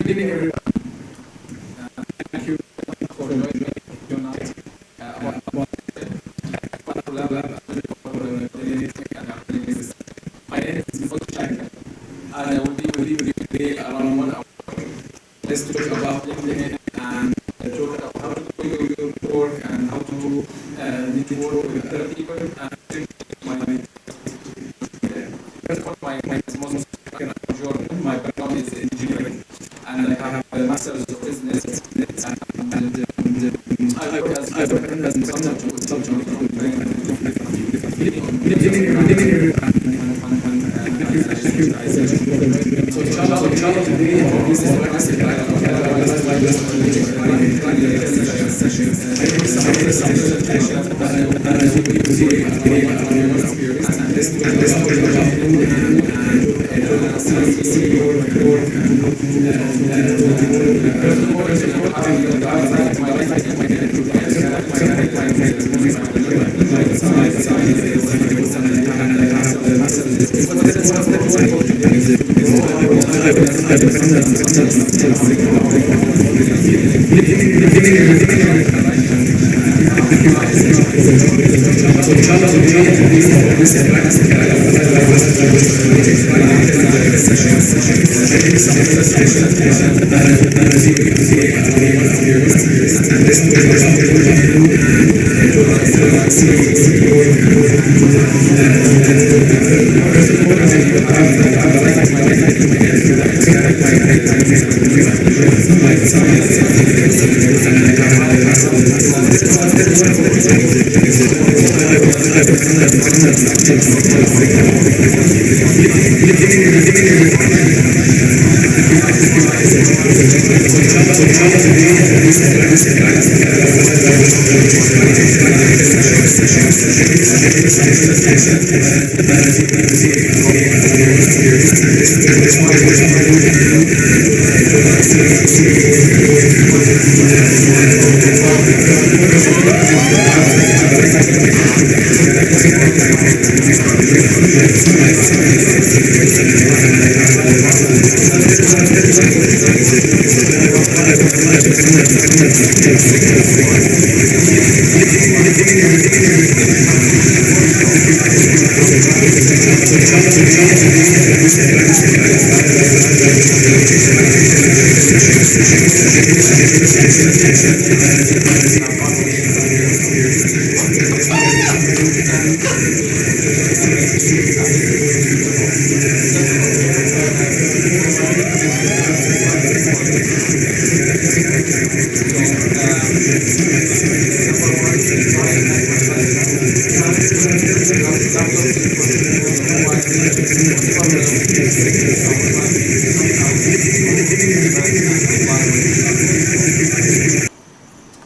evening, everyone. Thank you for joining me tonight. About one lab for genetic and analysis. My name is Moshak, and I will be with you today around 1 hour. Let's talk about LinkedIn and talk about how to do your work and how to network with other people and my first of all, my name is Moses Jordan. My background is engineering, and I have a master's of business. And I work as a consultant so inshallah today this is the last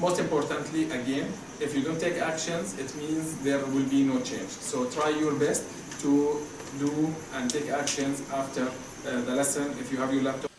Most importantly, again, if you don't take actions, it means there will be no change. So try your best to do and take actions after the lesson. If you have your laptop,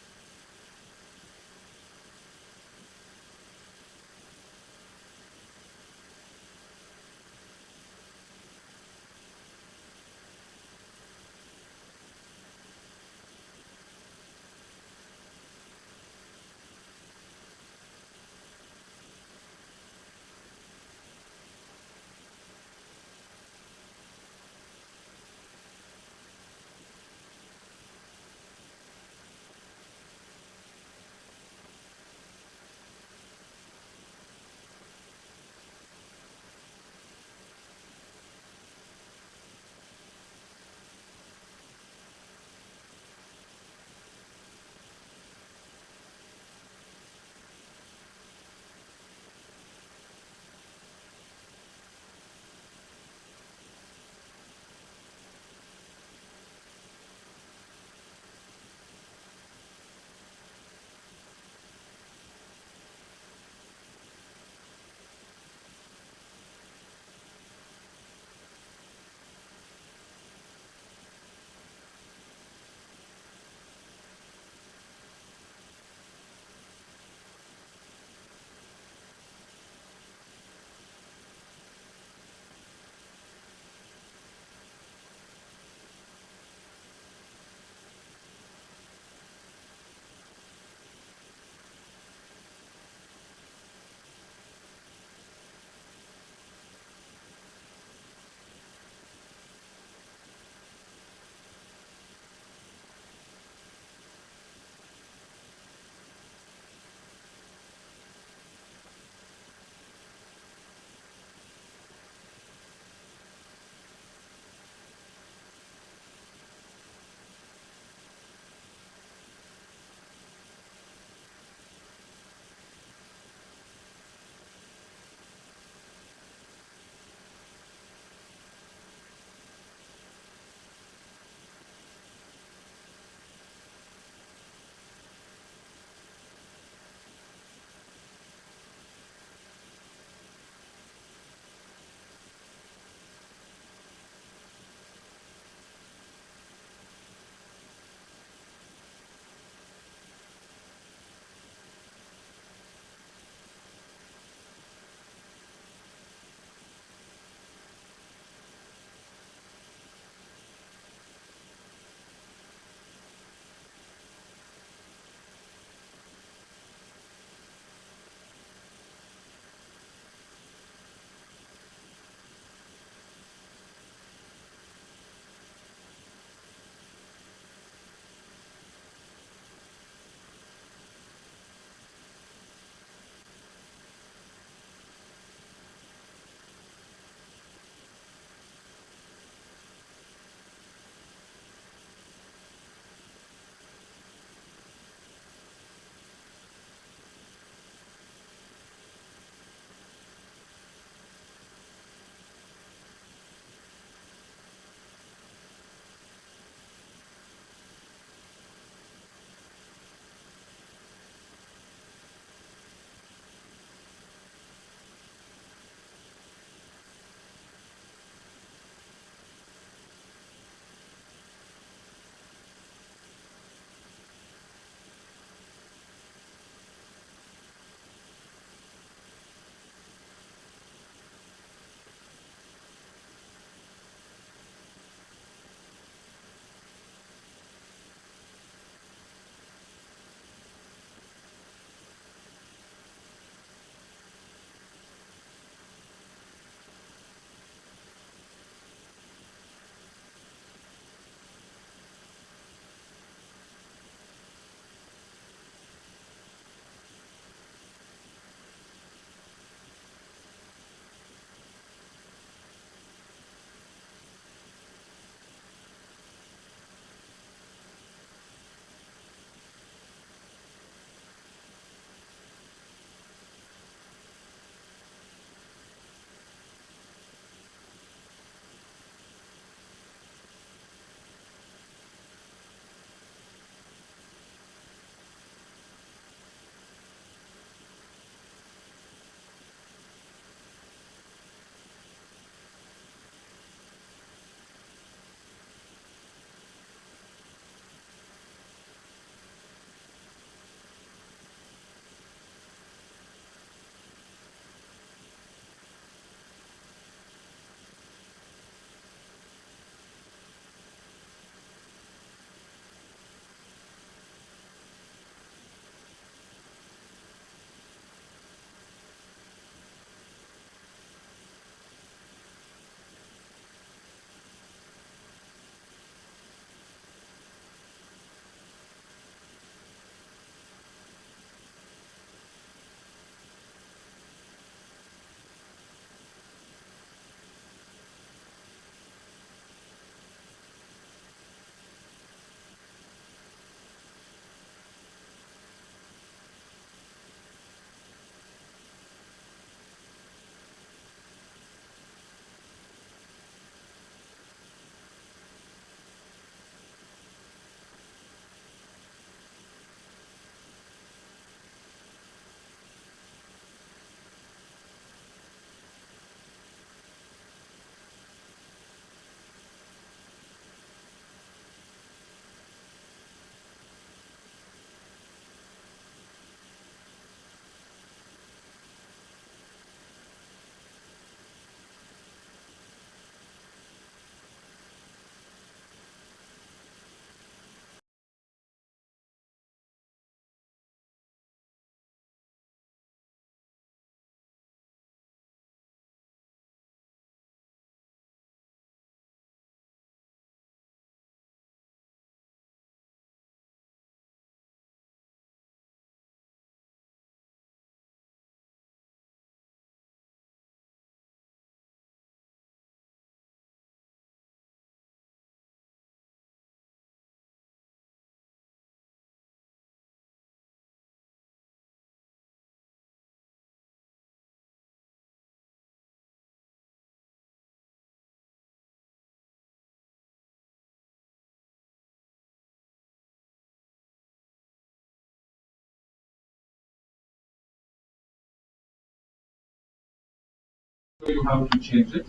show you how to change it.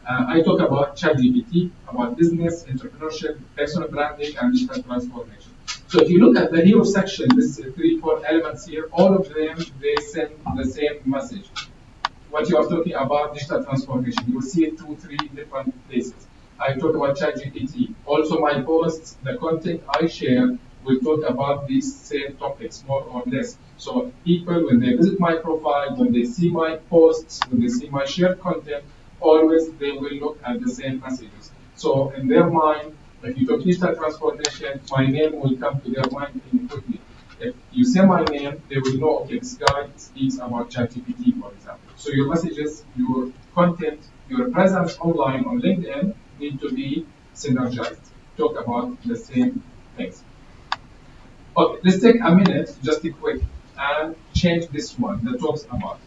I talk about ChatGPT, about business, entrepreneurship, personal branding, and digital transformation. So if you look at the hero section, this three, four elements here, all of them, they send the same message. What you are talking about digital transformation, you will see it 2, 3 different places. I talk about ChatGPT. Also, my posts, the content I share, will talk about these same topics more or less. So people, when they visit my profile, when they see my posts, when they see my shared content, always they will look at the same messages. So in their mind, if you talk digital transformation, my name will come to their mind quickly. If you say my name, they will know, okay, this guy speaks about ChatGPT, for example. So your messages, your content, your presence online on LinkedIn need to be synergized. Talk about the same things. Okay, let's take a minute, just a quick, and change this one that talks about.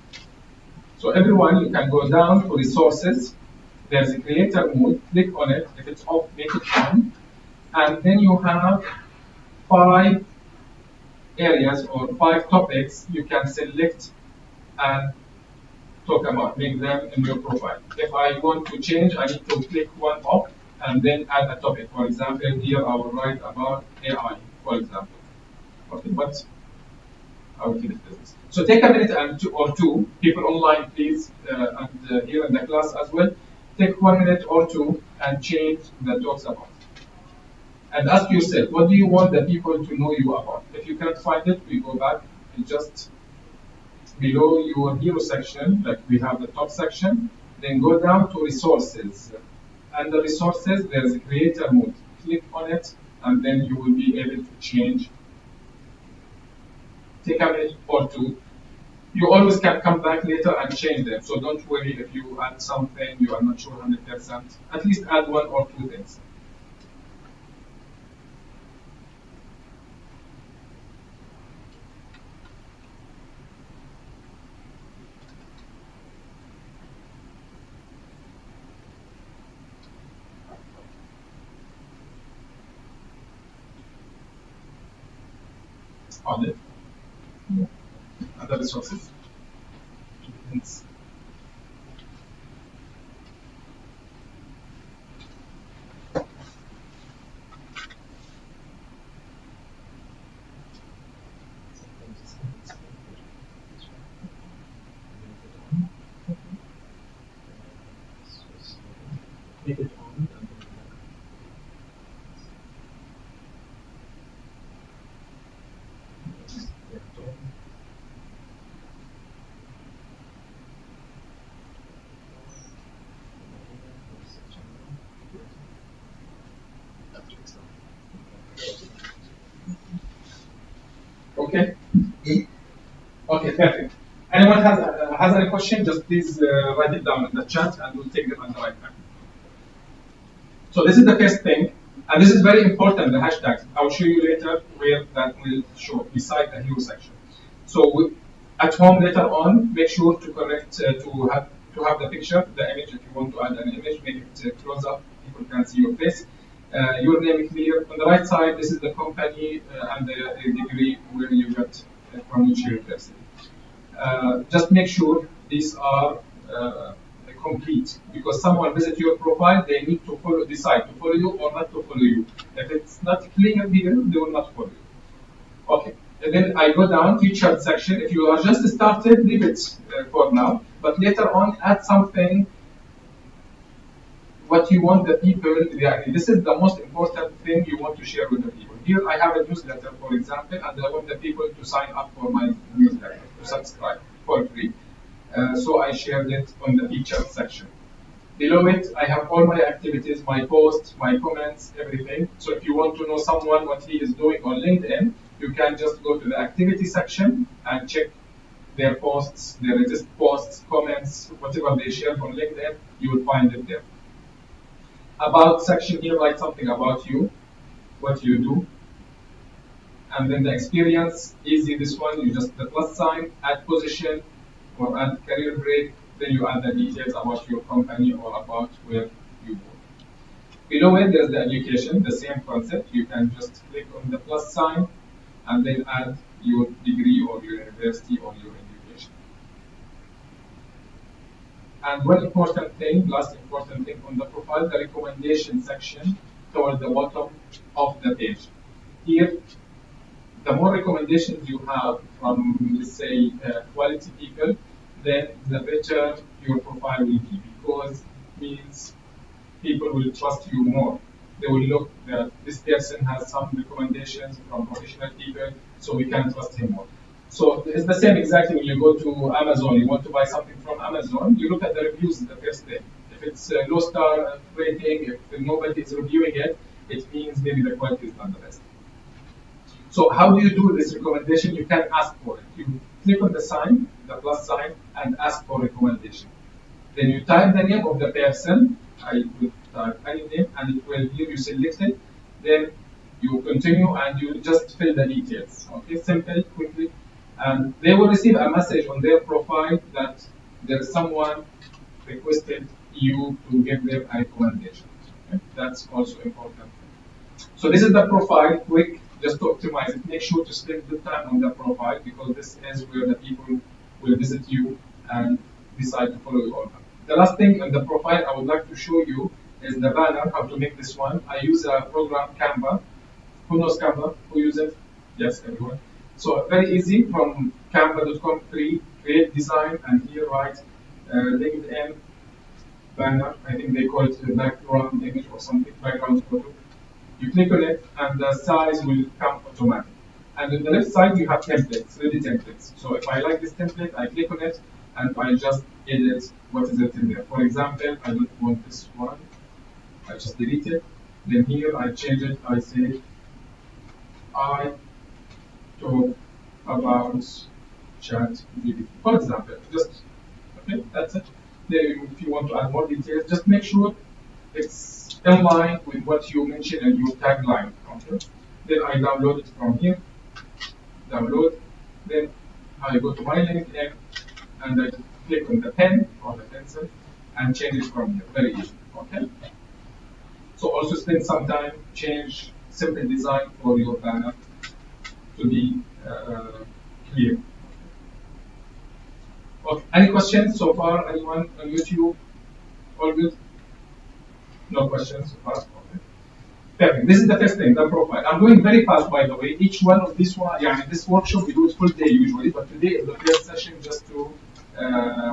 So everyone, you can go down to resources. There's a creator mode. Click on it. If it's off, make it on. And then you have 5 areas or 5 topics you can select and talk about, make them in your profile. If I want to change, I need to click one off and then add a topic. For example, here I will write about AI, for example. Okay, but I will keep it business. So take a minute or two, people online, please, and here in the class as well. Take 1 minute or two and change the talks about. And ask yourself, what do you want the people to know you about? If you can't find it, we go back and just below your hero section, like we have the top section, then go down to resources. And the resources, there's a creator mode. Click on it, and then you will be able to change. Take a minute or two. You always can come back later and change them. So don't worry if you add something you are not sure 100%. At least add 1 or 2 things. On it. Other resources. Thanks. Make it on. Okay. Okay, perfect. Anyone has any question? Just please write it down in the chat, and we'll take them at the right time. So this is the first thing, and this is very important. The hashtags. I'll show you later where that will show beside the hero section. So at home later on, make sure to connect to have the picture, the image. If you want to add an image, make it close up. People can see your face. Your name clear. On the right side, this is the company and the degree where you got from each university. Just make sure these are complete, because someone visits your profile, they need to decide to follow you or not to follow you. If it's not clear here, they will not follow you. Okay. And then I go down featured section. If you are just started, leave it for now. But later on, add something what you want the people react. This is the most important thing you want to share with the people. Here I have a newsletter, for example, and I want the people to sign up for my newsletter, to subscribe for free. So I shared it on the featured section. Below it, I have all my activities, my posts, my comments, everything. So if you want to know someone what he is doing on LinkedIn, you can just go to the activity section and check their posts, their latest posts, comments, whatever they share on LinkedIn, you will find it there. About section here, write something about you, what you do. And then the experience, easy this one, you just the plus sign, add position, or add career break, then you add the details about your company or about where you work. Below it, there's the education, the same concept. You can just click on the plus sign and then add your degree or your university or your education. And one important thing, last important thing on the profile, the recommendation section toward the bottom of the page. Here, the more recommendations you have from, let's say, quality people, then the better your profile will be, because it means people will trust you more. They will look that this person has some recommendations from professional people, so we can trust him more. So it's the same exactly when you go to Amazon, you want to buy something from Amazon, you look at the reviews the first day. If it's a low star rating, if nobody is reviewing it, it means maybe the quality is not the best. So how do you do this recommendation? You can ask for it. You click on the sign, the plus sign, and ask for recommendation. Then you type the name of the person. I would type any name, and it will give you selected. Then you continue and you just fill the details. Okay, simple, quickly, and they will receive a message on their profile that there is someone requested you to give them a recommendation. Okay? That's also important. So this is the profile, quick, just to optimize it. Make sure to spend good time on the profile, because this is where the people will visit you and decide to follow you on. The last thing on the profile I would like to show you is the banner, how to make this one. I use a program, Canva. Who knows Canva? Who uses it? Yes, everyone. So very easy, from canva.com, free, create design, and here write LinkedIn banner. I think they call it the background image or something, background photo. You click on it, and the size will come automatic. And on the left side, you have templates, ready templates. So if I like this template, I click on it, and I just edit what is it in there. For example, I don't want this one. I just delete it. Then here, I change it. I say, I talk about ChatGPT. For example, just, okay, that's it. Then if you want to add more details, just make sure it's in line with what you mentioned in your tagline. Okay. Then I download it from here. Download. Then I go to my LinkedIn and I click on the pen or the pencil and change it from here. Very easy. Okay. So also spend some time, change simple design for your banner to be clear. Okay. Any questions so far? Anyone on YouTube? All good? No questions so far? Okay. Perfect. This is the first thing, the profile. I'm going very fast, by the way. Each one of this one, yeah, this workshop we do it full day usually, but today is the first session just to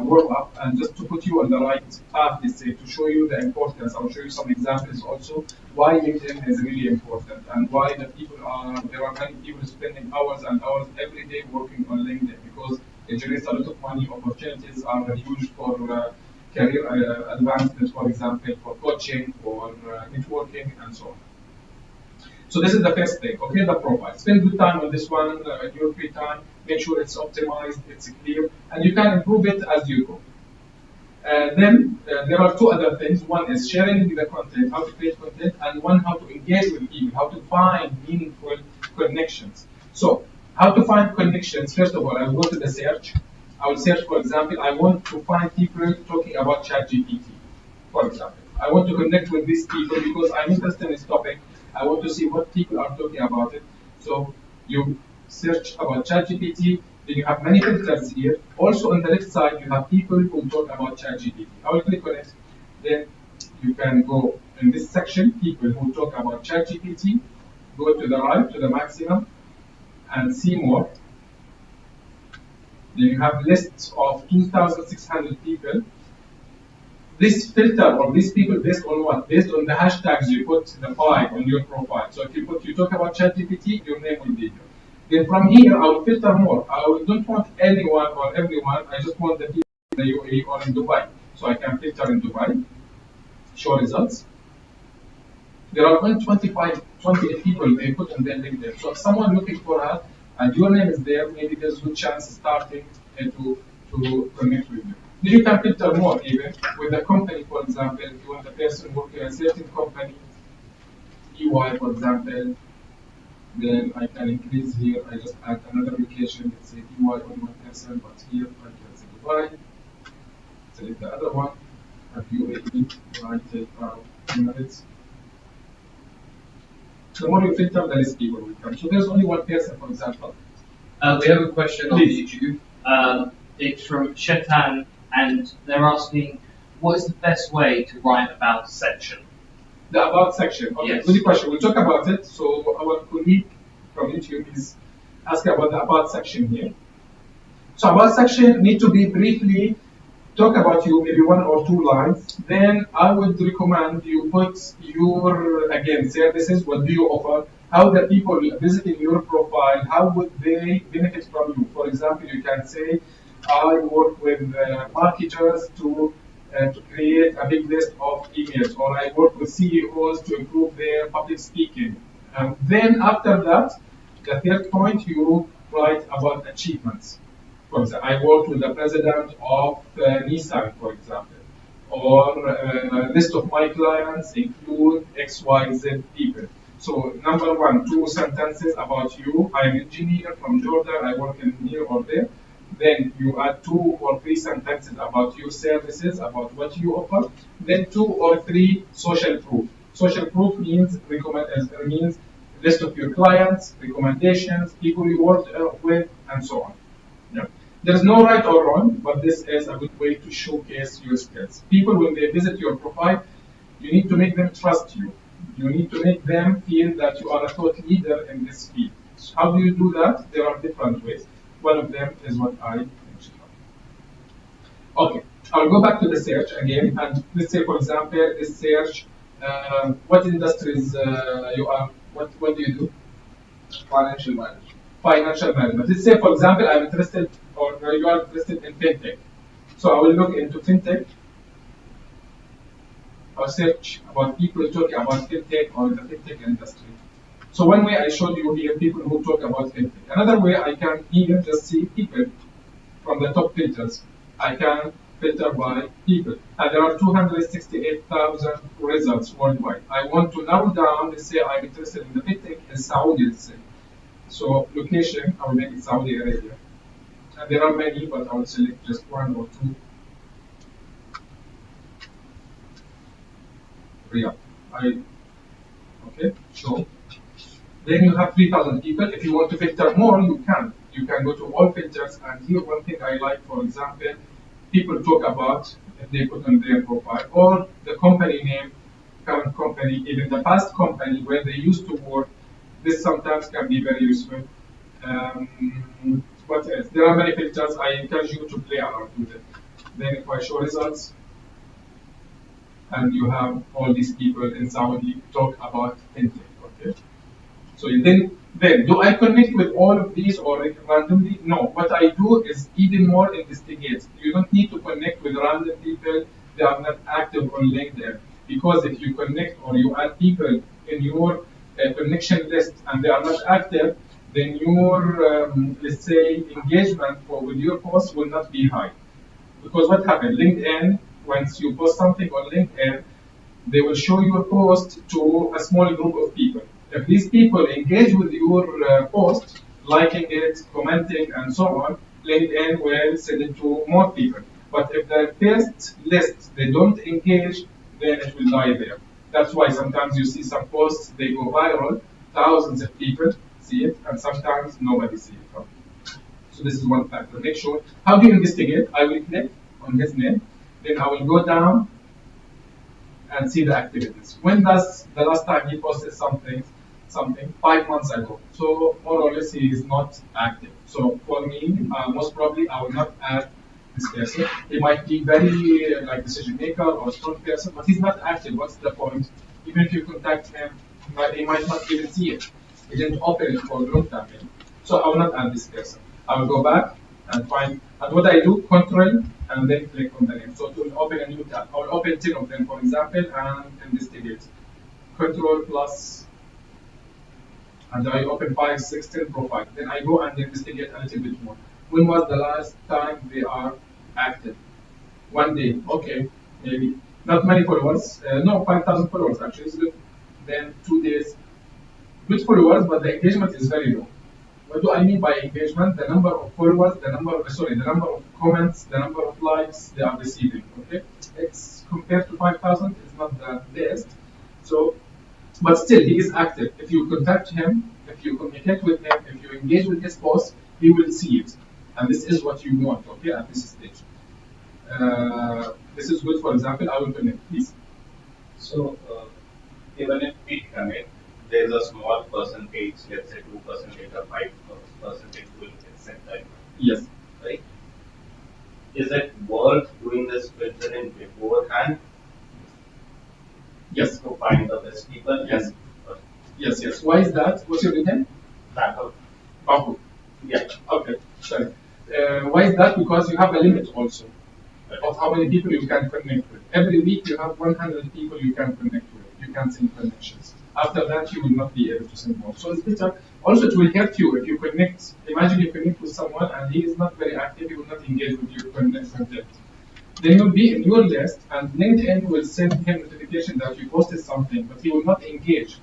warm up and just to put you on the right path, let's say, to show you the importance. I'll show you some examples also why LinkedIn is really important and why the people there are many people spending hours and hours every day working on LinkedIn, because it generates a lot of money. Opportunities are huge for career advancement, for example, for coaching, for networking, and so on. So this is the first thing, okay, the profile. Spend good time on this one in your free time. Make sure it's optimized, it's clear, and you can improve it as you go. Then there are two other things. One is sharing the content, how to create content, and one how to engage with people, how to find meaningful connections. So how to find connections, first of all, I will go to the search. I will search, for example, I want to find people talking about ChatGPT, for example. I want to connect with these people because I'm interested in this topic. I want to see what people are talking about it. So you search about ChatGPT, then you have many filters here. Also on the left side, you have people who talk about ChatGPT. I will click on it. Then you can go in this section, people who talk about ChatGPT. Go to the right, to the maximum, and see more. Then you have lists of 2,600 people. This filter or these people based on what? Based on the hashtags you put the 5 on your profile. So if you talk about ChatGPT, your name will be here. Then from here, I will filter more. I don't want anyone or everyone. I just want the people in the UAE or in Dubai. So I can filter in Dubai, show results. There are 28 people they put on their LinkedIn. So if someone looking for us and your name is there, maybe there's a good chance starting to connect with you. Then you can filter more even with the company, for example, if you want the person working at a certain company, EY, for example, then I can increase here. I just add another location, let's say EY only one person, but here I can say Dubai, select the other one, and UAE, I take out Emirates. The more you filter, the less people will come. So there's only one person, for example. We have a question on YouTube. It's from Shetan, and they're asking, what is the best way to write about a section? The about section. Okay, Yes. good question. We'll talk about it. So our colleague from YouTube is asking about the about section here. So about section need to be briefly talk about you, maybe 1 or 2 lines. Then I would recommend you put your, again, services, what do you offer, how the people visiting your profile, how would they benefit from you. For example, you can say, I work with marketers to create a big list of emails, or I work with CEOs to improve their public speaking. And then after that, the third point, you write about achievements. For example, I worked with the president of Nissan, for example, or a list of my clients include XYZ people. So number 1, 2 sentences about you. I'm an engineer from Jordan. I work in here or there. Then you add 2 or 3 sentences about your services, about what you offer. Then 2 or 3 social proof. Social proof means means list of your clients, recommendations, people you worked with, and so on. Yeah. There's no right or wrong, but this is a good way to showcase your skills. People, when they visit your profile, you need to make them trust you. You need to make them feel that you are a thought leader in this field. So how do you do that? There are different ways. One of them is what I mentioned. Okay, I'll go back to the search again, and let's say, for example, this search, what industries you are, what do you do? Financial management. Financial management. Let's say, for example, I'm interested, or you are interested in fintech. So I will look into fintech. I'll search about people talking about fintech or the fintech industry. So one way I showed you here people who talk about fintech. Another way I can here just see people from the top filters. I can filter by people. And there are 268,000 results worldwide. I want to narrow down, let's say I'm interested in the fintech in Saudi, let's say. So location, I will make it Saudi Arabia. And there are many, but I will select just 1 or 2. Riyadh. Okay, so then you have 3,000 people. If you want to filter more, you can. You can go to all filters, and here one thing I like, for example, people talk about if they put on their profile, or the company name, current company, even the past company where they used to work. This sometimes can be very useful. What else? There are many filters. I encourage you to play around with it. Then if I show results, and you have all these people in Saudi talk about fintech. Okay. So then do I connect with all of these or randomly? No. What I do is even more investigate. You don't need to connect with random people. They are not active on LinkedIn, because if you connect or you add people in your connection list and they are not active, then your let's say engagement with your post will not be high. Because what happened? LinkedIn, once you post something on LinkedIn, they will show your post to a small group of people. If these people engage with your post, liking it, commenting, and so on, LinkedIn will send it to more people. But if the first list they don't engage, then it will die there. That's why sometimes you see some posts, they go viral, thousands of people see it, and sometimes nobody sees it. So this is one factor. Make sure. How do you investigate? I will click on his name, then I will go down and see the activities. When does the last time he posted something 5 months ago? So more or less he is not active. So for me, most probably I will not add this person. He might be very like decision maker or strong person, but he's not active. What's the point? Even if you contact him, he might not even see it. He didn't open it for a long time. So I will not add this person. I will go back and find, and what I do, control, and then click on the name. So to open a new tab, I will open 10 of them, for example, and investigate. Control plus, and I open 5, 6, 10 profiles. Then I go and investigate a little bit more. When was the last time they are active? 1 day, okay, maybe. Not many followers, no, 5,000 followers actually is good. Then 2 days, good followers, but the engagement is very low. What do I mean by engagement? The number of followers, the number of comments, the number of likes they are receiving. Okay, it's compared to 5,000, it's not the best. So, but still, he is active. If you contact him, if you communicate with him, if you engage with his post, he will see it, and this is what you want. Okay, at this stage. This is good. For example, I will connect. Please. So, even if we connect, there's a small percentage, let's say 2% or 5% will accept that, Yes. right? Is it worth doing this filtering beforehand Yes. to find the best people? Yes. Or Yes. Yes. Why is that? What's your name? backup? Babu. Yeah. Okay. Sorry. Why is that? Because you have a limit also of how many people you can connect with. Every week you have 100 people you can connect with. You can send connections. After that, you will not be able to send more. So it's better. Also, it will help you if you connect. Imagine you connect with someone and he is not very active. He will not engage with your content. Then you'll be in your list, and LinkedIn will send him notification that you posted something, but he will not engage.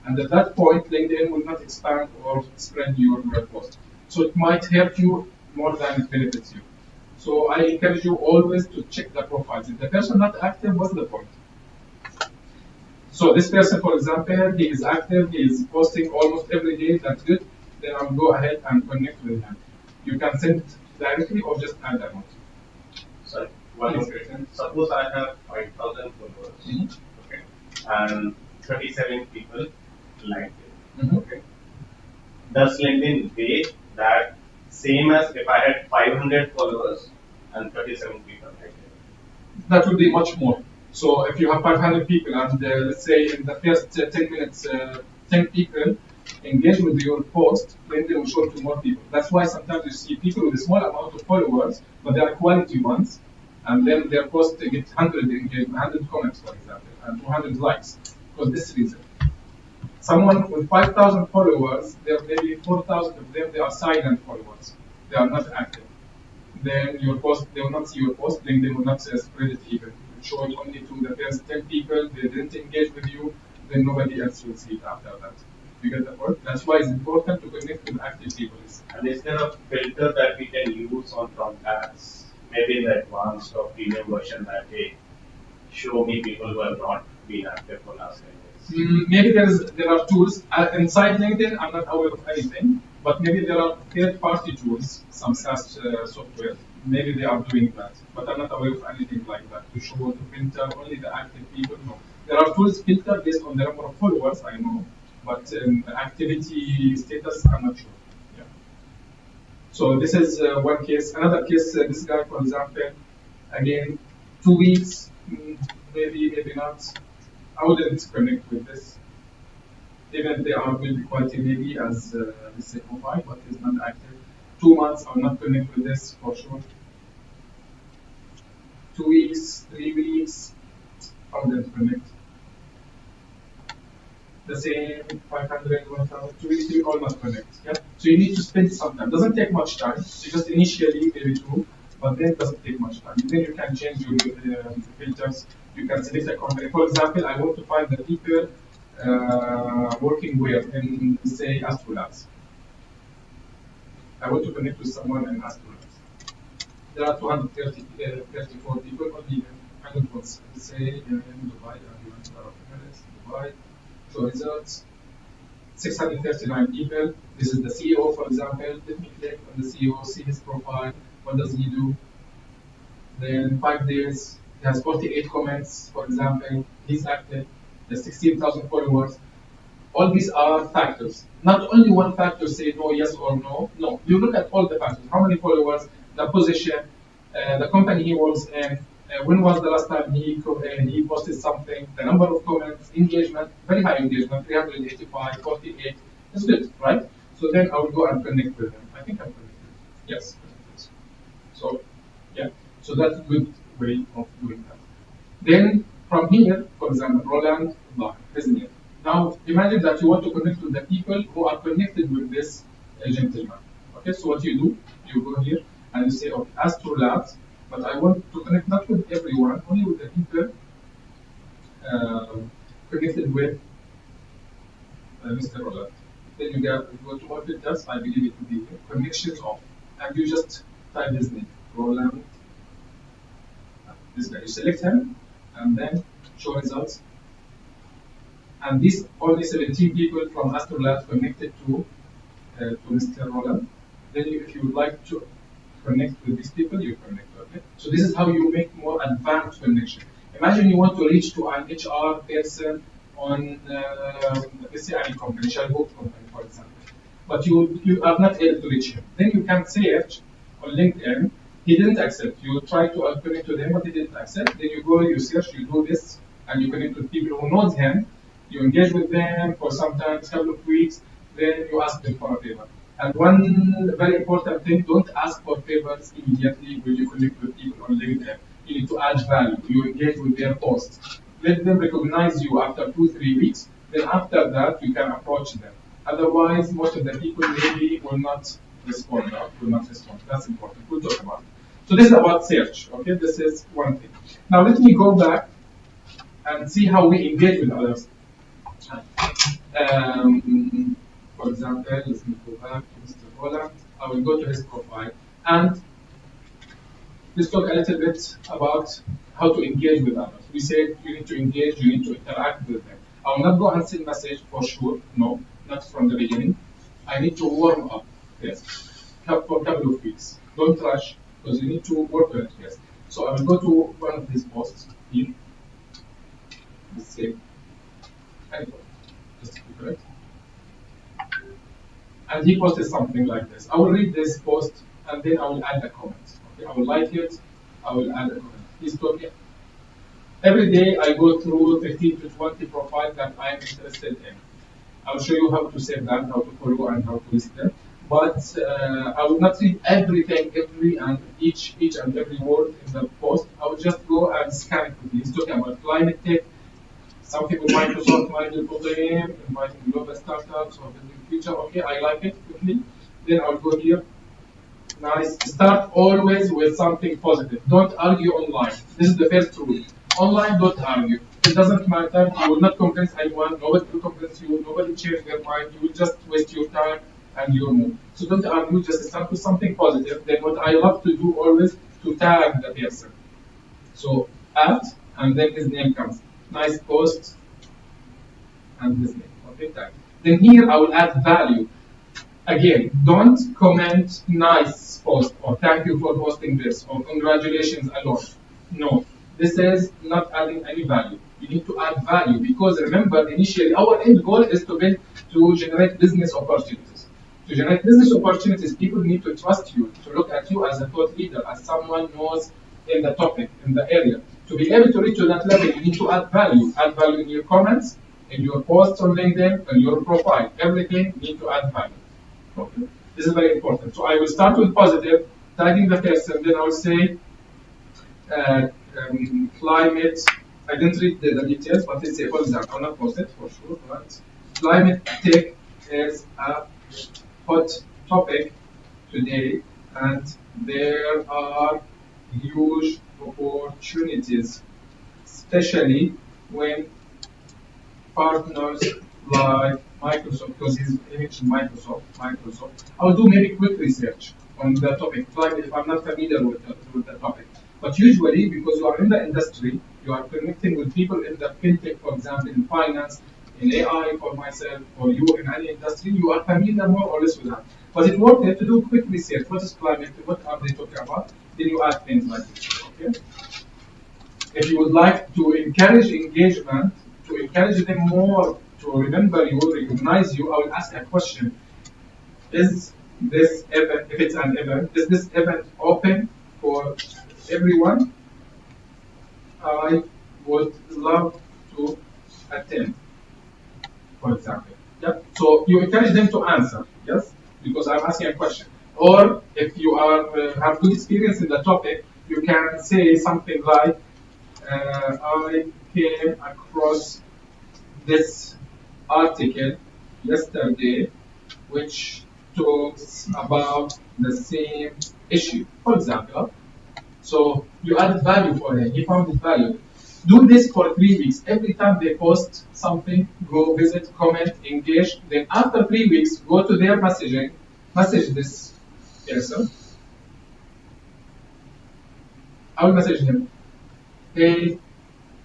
And at that point, LinkedIn will not expand or spread your post. So it might hurt you more than it benefits you. So I encourage you always to check the profiles. If the person not active, what's the point? So this person, for example, he is active, he is posting almost every day, that's good. Then I'll go ahead and connect with him. You can send it directly or just add a note. Sorry, one more question. Suppose I have 5,000 followers, okay, and 37 people like it, okay. Does LinkedIn weigh that same as if I had 500 followers and 37 people like it? That would be much more. So if you have 500 people and let's say in the first 10 minutes, 10 people engage with your post, then they will show it to more people. That's why sometimes you see people with a small amount of followers, but they are quality ones, and then their post they get 100 engagement, 100 comments, for example, and 200 likes, because this reason. Someone with 5,000 followers, there are maybe 4,000 of them, they are silent followers. They are not active. Then your post, they will not see your post, then they will not spread it even. Show it only to the first 10 people, they didn't engage with you, then nobody else will see it after that. You get the point? That's why it's important to connect with active people. And is there a filter that we can use on contacts, maybe in the advanced or premium version that they show me people who have not been active for last 10 days? Maybe there are tools. Inside LinkedIn, I'm not aware of anything, but maybe there are third-party tools, some SaaS software. Maybe they are doing that, but I'm not aware of anything like that to show, to filter only the active people. No. There are tools filter based on the number of followers, I know, but activity status, I'm not sure. Yeah. So this is one case. Another case, this guy, for example, again, 2 weeks, maybe not. I wouldn't connect with this. Even they are build quality maybe as let's say profile, but it's not active. 2 months, I'll not connect with this for sure. 2 weeks, 3 weeks, I wouldn't connect. The same 500, 1,000, 2 weeks, you all not connect. Yeah. So you need to spend some time. Doesn't take much time. So just initially maybe 2, but then it doesn't take much time. Then you can change your filters. You can select a company. For example, I want to find the people working where in, say, Astrolabs. I want to connect with someone in Astrolabs. There are 234 people, only 100 ones. Let's say in Dubai, Dubai. So results, 639 people. This is the CEO, for example. Let me click on the CEO, see his profile. What does he do? Then 5 days. He has 48 comments, for example. He's active. He has 16,000 followers. All these are factors. Not only one factor say no, yes or no. No, you look at all the factors. How many followers, the position, the company he works in, when was the last time he posted something, the number of comments, engagement, very high engagement, 385, 48. It's good, right? So then I will go and connect with them. I think I'm connected. Yes. So, yeah. So that's a good way of doing that. Then from here, for example, Roland, his name. Now imagine that you want to connect with the people who are connected with this gentleman. Okay, so what you do, you go here and you say, okay, Astrolabs, but I want to connect not with everyone, only with the people connected with Mr. Roland. Then you go to what it does, I believe it will be connections off. And you just type his name, Roland. This guy, you select him and then show results. And these only 17 people from Astrolabs connected to Mr. Roland. Then if you would like to connect with these people, you connect. Okay. So this is how you make more advanced connection. Imagine you want to reach to an HR person on, let's say, any company, shall book company, for example. But you are not able to reach him. Then you can search on LinkedIn. He didn't accept. You try to connect to them, but he didn't accept. Then you go, you search, you do this, and you connect with people who knows him. You engage with them for sometimes couple of weeks. Then you ask them for a favor. And one very important thing: don't ask for favors immediately when you connect with people on LinkedIn. You need to add value. You engage with their posts. Let them recognize you after 2-3 weeks. Then after that, you can approach them. Otherwise, most of the people maybe will not respond. That's important. We'll talk about it. So this is about search. Okay, this is one thing. Now let me go back and see how we engage with others. For example, let me go back to Mr. Holland. I will go to his profile and let's talk a little bit about how to engage with others. We said you need to engage, you need to interact with them. I will not go and send message for sure. No, not from the beginning. I need to warm up first for a couple of weeks. Don't rush because you need to work on it first. So I will go to one of these posts here. Let's say, just to be correct. And he posted something like this. I will read this post and then I will add a comment. Okay, I will like it, I will add a comment. He's talking. Every day I go through 15 to 20 profiles that I am interested in. I'll show you how to save them, how to follow, and how to list them. But I will not read everything, each and every word in the post. I will just go and scan it quickly. He's talking about climate tech, something with Microsoft, inviting global startups, or building future. Okay, I like it quickly. Then I'll go here. Nice. Start always with something positive. Don't argue online. This is the first rule. Online, don't argue. It doesn't matter. You will not convince anyone. Nobody will convince you. Nobody change their mind. You will just waste your time and your mood. So don't argue. Just start with something positive. Then what I love to do always to tag the person. So add, and then his name comes. Nice post, and his name. Okay, tag. Then here I will add value. Again, don't comment nice post or thank you for posting this or congratulations alone. No, this is not adding any value. You need to add value because remember, initially our end goal is to generate business opportunities. To generate business opportunities, people need to trust you, to look at you as a thought leader, as someone knows in the topic, in the area. To be able to reach to that level, you need to add value. Add value in your comments, in your posts on LinkedIn, in your profile. Everything you need to add value. Okay. This is very important. So I will start with positive, tagging the person, then I will say climate. I didn't read the details, but let's say, for example, I'll not post it for sure, but climate tech is a hot topic today, and there are huge opportunities, especially when partners like Microsoft, because he's mentioned Microsoft. I'll do maybe quick research on the topic, if I'm not familiar with the topic. But usually, because you are in the industry, you are connecting with people in the fintech, for example, in finance, in AI for myself, or you in any industry, you are familiar more or less with that. But it's worth it to do quick research. What is climate? What are they talking about? Then you add things like this. Okay? If you would like to encourage engagement, to encourage them more to remember you, recognize you, I will ask a question. Is this event, if it's an event, is this event open for everyone? I would love to attend, for example. Yeah? So you encourage them to answer, yes? Because I'm asking a question. Or if you have good experience in the topic, you can say something like, I came across this article yesterday which talks about the same issue, for example. So you added value for him, he found it valuable. Do this for 3 weeks. Every time they post something, go visit, comment, engage. Then after 3 weeks, go to their messaging, message this person. I will message him. Hey,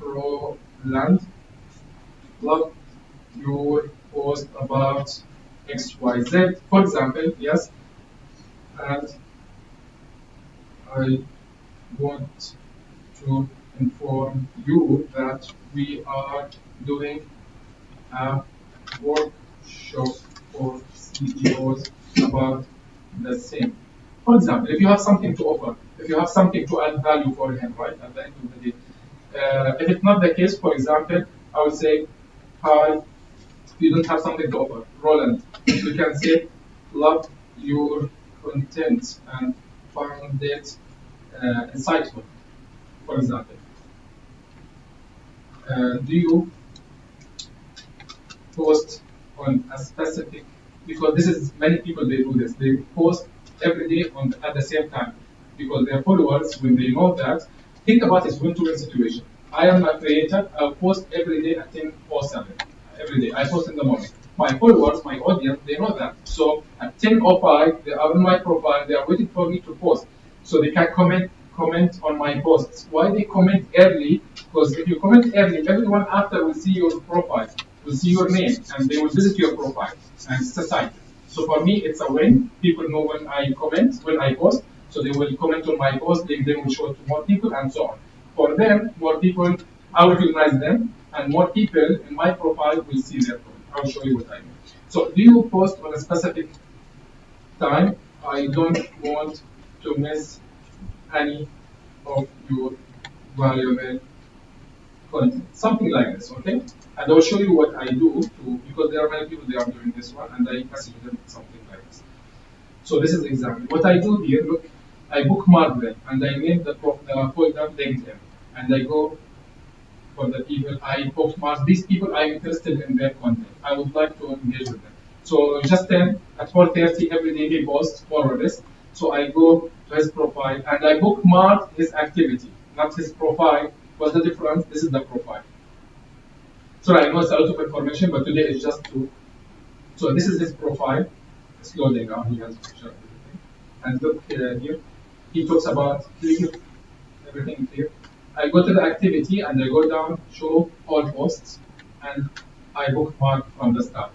Roland, love your post about XYZ, for example, yes. And I want to inform you that we are doing a workshop for CEOs about the same. For example, if you have something to offer, if you have something to add value for him, right, at the end of the day. If it's not the case, for example, I would say, hi, you don't have something to offer. Roland, you can say, love your content and find it insightful, for example. Do you post on a specific, because this is many people they do this, they post every day on at the same time because their followers, when they know that, think about it, win-to-win situation. I am a creator, I'll post every day at 10:07 every day. I post in the morning. My followers, my audience, they know that. So at 10:05, they are on my profile, they are waiting for me to post. So they can comment on my posts. Why they comment early? Because if you comment early, everyone after will see your profile, will see your name, and they will visit your profile. And it's a cycle. So for me, it's a win. People know when I comment, when I post, so they will comment on my post, they will show it to more people, and so on. For them, more people, I will recognize them, and more people in my profile will see their profile. I'll show you what I mean. So do you post on a specific time? I don't want to miss any of your valuable content. Something like this, okay? And I'll show you what I do too, because there are many people they are doing this one, and I message them something like this. So this is the example. What I do here, look, I bookmark them, and I name the folder LinkedIn, and I go for the people I bookmark. These people I'm interested in their content. I would like to engage with them. So just then at 4:30 every day he posts more or less. So I go to his profile and I bookmark his activity, not his profile. What's the difference? This is the profile. So I know it's a lot of information, but today it's just two. So this is his profile. It's loading now. He has picture everything. And look here. He talks about clear, everything clear. I go to the activity and I go down, show all posts, and I bookmark from the start.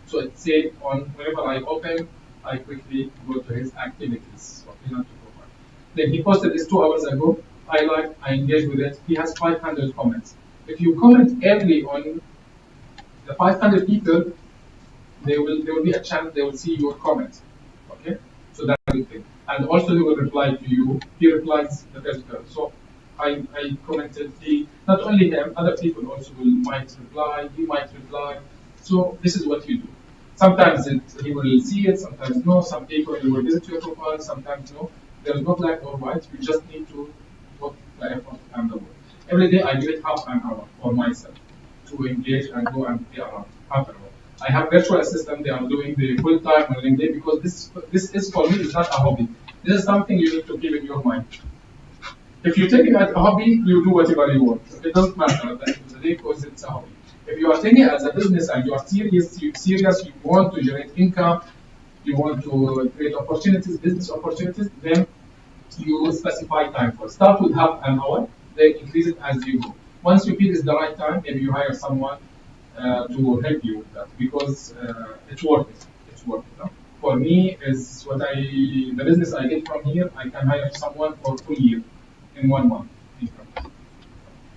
So it says on whenever I open, I quickly go to his activities. Okay, not to profile. Then he posted this 2 hours ago. I engage with it. He has 500 comments. If you comment early on the 500 people, there will be a chance they will see your comments. Okay, so that's a good thing. And also he will reply to you. He replies the first girl. So I commented. Not only him, other people also might reply. He might reply. So this is what you do. Sometimes he will see it, sometimes no. Some people he will visit your profile, sometimes no. There's no black or white. You just need to put the effort and the work. Every day I give it half an hour for myself to engage and go and play around. Half an hour. I have virtual assistant. They are doing the full time on LinkedIn because this is for me. It's not a hobby. This is something you need to keep in your mind. If you take it as a hobby, you do whatever you want. It doesn't matter at the end of the day because it's a hobby. If you are taking it as a business and you are serious, you want to generate income, you want to create opportunities, business opportunities, then you specify time for it. Start with half an hour, then increase it as you go. Once you feel it's the right time, maybe you hire someone to help you with that because it's worth it. It's worth it. For me, is the business I get from here, I can hire someone for a full year in 1 month income.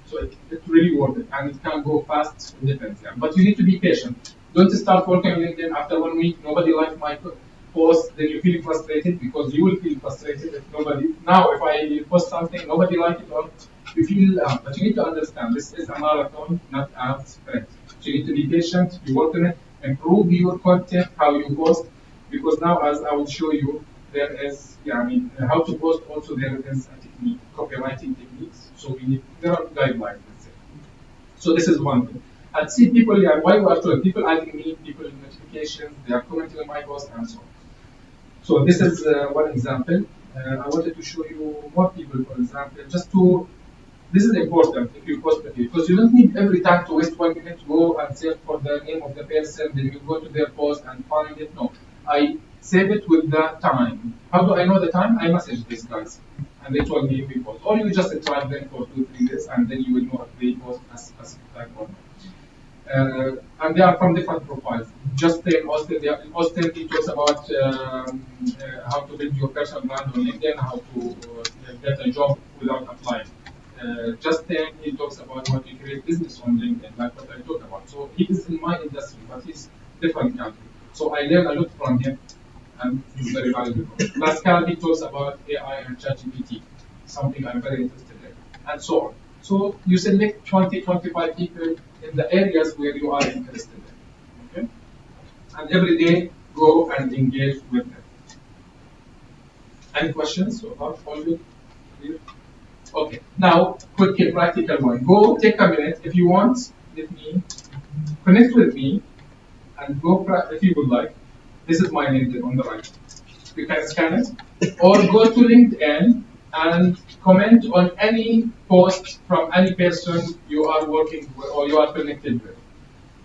So it's really worth it, and it can go fast. It depends, yeah. But you need to be patient. Don't start working on LinkedIn after 1 week. Nobody likes my post. Then you feel frustrated because you will feel frustrated if nobody. Now, if I post something, nobody likes it, or you feel. But you need to understand this is a marathon, not a sprint. So you need to be patient. You work on it. Improve your content, how you post, because now, as I will show you, there is, how to post. Also, there is a technique, copywriting techniques. So there are guidelines. Let's say. So this is one thing. And see people, why you are told people adding me, people in notifications, they are commenting on my post, and so on. So this is one example. I wanted to show you more people, for example, this is important if you post the page, because you don't need every time to waste 1 minute to go and search for the name of the person, then you go to their post and find it. No, I save it with the time. How do I know the time? I message these guys, and they told me if we post. Or you just try them for 2-3 days, and then you will know if they post a specific time or not. And they are from different profiles. Justin Austin, Austin, he talks about how to build your personal brand on LinkedIn, how to get a job without applying. Justin, he talks about how to create business on LinkedIn, like what I talked about. So he is in my industry, but he's different country. So I learn a lot from him, and he's very valuable. Pascal, he talks about AI and ChatGPT, something I'm very interested in, and so on. So you select 20, 25 people in the areas where you are interested in. Okay? And every day go and engage with them. Any questions so far? All good? Clear? Okay. Now, quick practical one. Go take a minute if you want. Let me connect with me and go if you would like. This is my LinkedIn on the right. You can scan it, or go to LinkedIn and comment on any post from any person you are working with or you are connected with.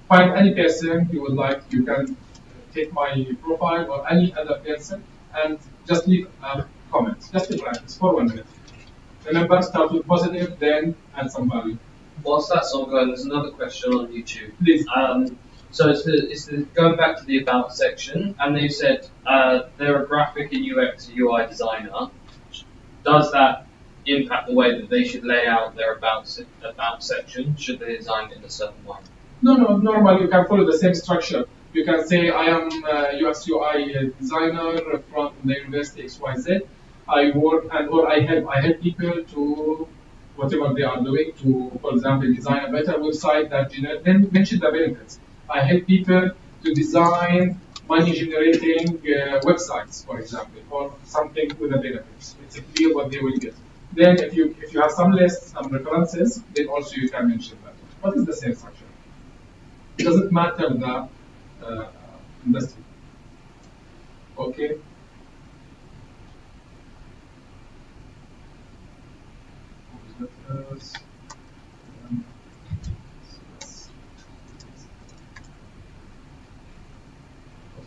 Find any person you would like. You can take my profile or any other person and just leave a comment. Just to practice for 1 minute. Remember, start with positive, then add some value. Whilst that's ongoing, there's another question on YouTube. Please. So it's the going back to the about section, and they said they're a graphic and UX or UI designer. Does that impact the way that they should lay out their about section? Should they design it in a certain way? No, normally you can follow the same structure. You can say, I am UX UI designer from the University XYZ. I work or I help people to whatever they are doing to, for example, design a better website that then mention the benefits. I help people to design money-generating websites, for example, or something with the benefits. It's clear what they will get. Then, if you have some lists, some references, then also you can mention that. What is the same structure? It doesn't matter the industry. Okay.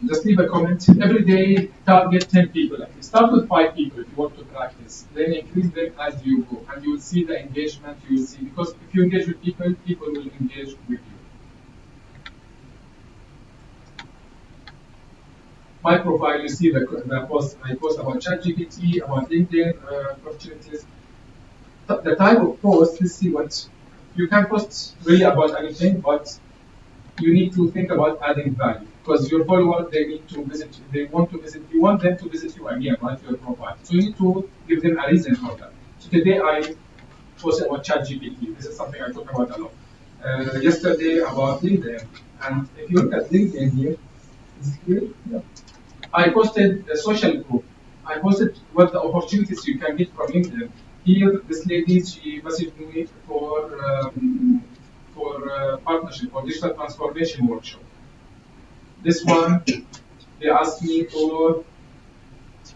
Just leave a comment. Every day, target 10 people. Start with 5 people if you want to practice. Then increase them as you go. And you will see the engagement you will see. Because if you engage with people, people will engage with you. My profile, you see the post I post about ChatGPT, about LinkedIn opportunities. The type of post, let's see what you can post really about anything, but you need to think about adding value because your followers they need to visit, they want to visit, you want them to visit you again, right? Your profile. So you need to give them a reason for that. So today I posted about ChatGPT. This is something I talk about a lot. Yesterday about LinkedIn, and if you look at LinkedIn here, is it clear? Yeah. I posted a social group. I posted what the opportunities you can get from LinkedIn. Here, this lady, she messaged me for partnership or digital transformation workshop. This one, they asked me to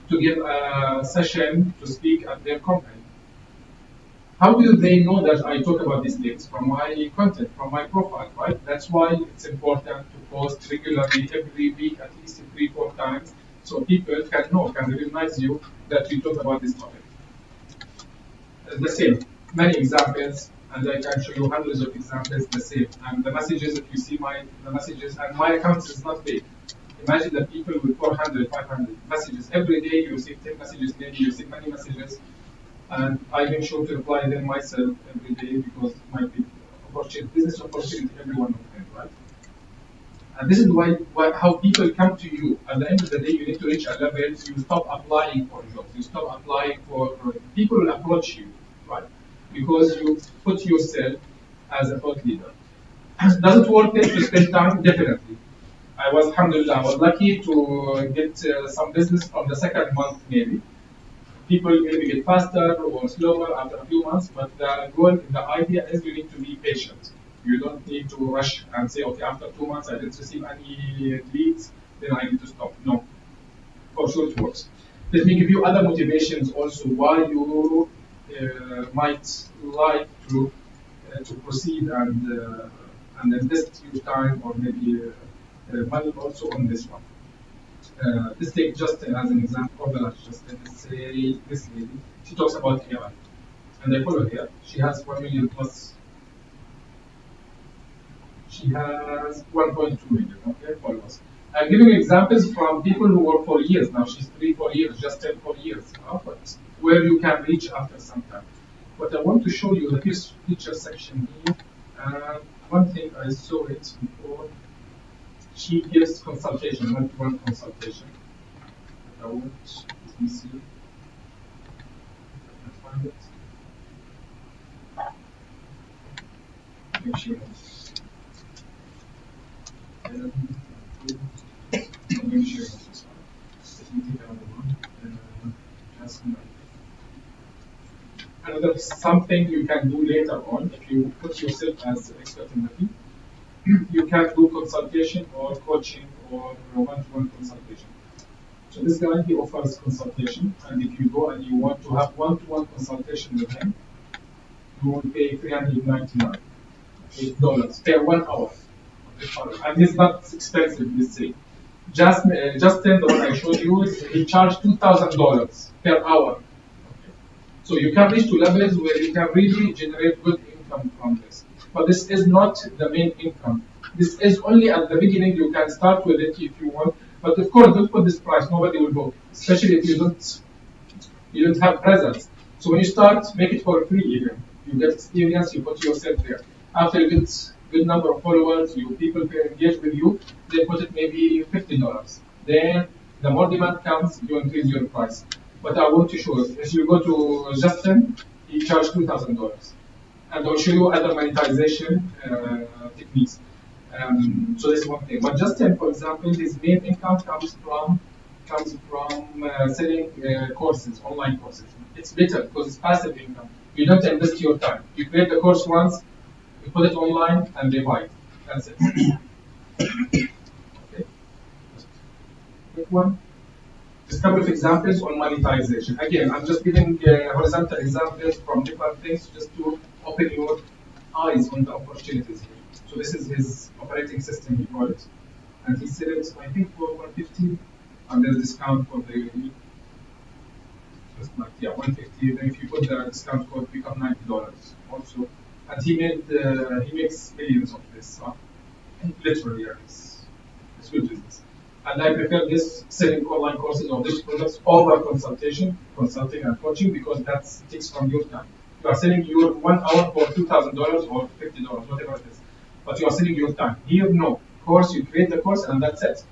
give a session to speak at their company. How do they know that I talk about these things? From my content, from my profile, right? That's why it's important to post regularly every week, at least 3-4 times, so people can know, can recognize you that you talk about this topic. The same, many examples, and I can show you hundreds of examples, the same. And the messages, if you see the messages, and my account is not big. Imagine that people with 400, 500 messages. Every day you receive 10 messages, maybe you receive many messages. And I make sure to reply them myself every day because it might be opportunity, business opportunity, every one of them, right? And this is how people come to you. At the end of the day, you need to reach a level, you stop applying for jobs, you stop applying for, people will approach you, right? Because you put yourself as a thought leader. Does it worth it to spend time? Definitely. I was, alhamdulillah, I was lucky to get some business from the second month maybe. People maybe get faster or slower after a few months, but the goal, the idea is you need to be patient. You don't need to rush and say, okay, after 2 months I didn't receive any leads, then I need to stop. No, for sure it works. Let me give you other motivations also why you might like to proceed and invest your time or maybe money also on this one. Let's take Justin as an example, Justin, let's say this lady, she talks about AI. And I follow her, she has 1 million plus. She has 1.2 million, okay, followers. I'm giving you examples from people who work for years now. She's 3-4 years, just 10-4 years, but where you can reach after some time. But I want to show you the feature section here. One thing I saw it before. She gives consultation, one-to-one consultation. I want, let me see. I can find it. Make sure. I'm going to share this one. Let me take another one. Just another something you can do later on if you put yourself as an expert in the field. You can do consultation or coaching or one-to-one consultation. So this guy, he offers consultation, and if you go and you want to have one-to-one consultation with him, you will pay $399 per 1 hour. And it's not expensive, let's say. Justin, the one I showed you, he charged $2,000 per hour. Okay. So you can reach to levels where you can really generate good income from this. But this is not the main income. This is only at the beginning. You can start with it if you want. But of course, don't put this price. Nobody will go, especially if you don't have presence. So when you start, make it for free even. You get experience, you put yourself there. After you get good number of followers, people can engage with you, they put it maybe $50. Then the more demand comes, you increase your price. But I want to show you, if you go to Justin, he charged $2,000. And I'll show you other monetization techniques. So this is one thing. But Justin, for example, his main income comes from selling courses, online courses. It's better because it's passive income. You don't invest your time. You create the course once, you put it online, and they buy it. That's it. Okay. Quick one. Just a couple of examples on monetization. Again, I'm just giving horizontal examples from different things just to open your eyes on the opportunities here. So this is his operating system, he called it. And he said it, I think, for 150, and there's a discount for the just like, yeah, 150. Then if you put the discount code, become $90 also. And he makes millions of this. Literally, yeah, it's good business. And I prefer this selling online courses or digital products over consulting and coaching because that takes from your time. You are selling your 1 hour for $2,000 or $50, whatever it is. But you are selling your time. Here, no. Course, you create the course and that's it.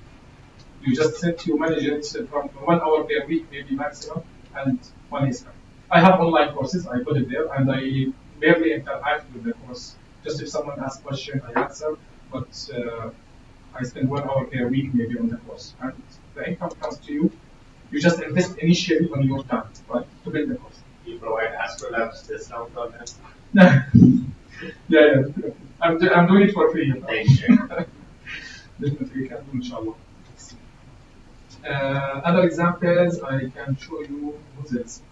You just set to manage it from 1 hour per week, maybe maximum, and one is coming. I have online courses, I put it there, and I barely interact with the course. Just if someone asks a question, I answer, but I spend 1 hour per week maybe on the course. And the income comes to you. You just invest initially on your time, right, to build the course. You provide Astrolabs discount on that? Yeah. I'm doing it for free. Thank you. Definitely, we can do, inshallah. Other examples, I can show you who's this.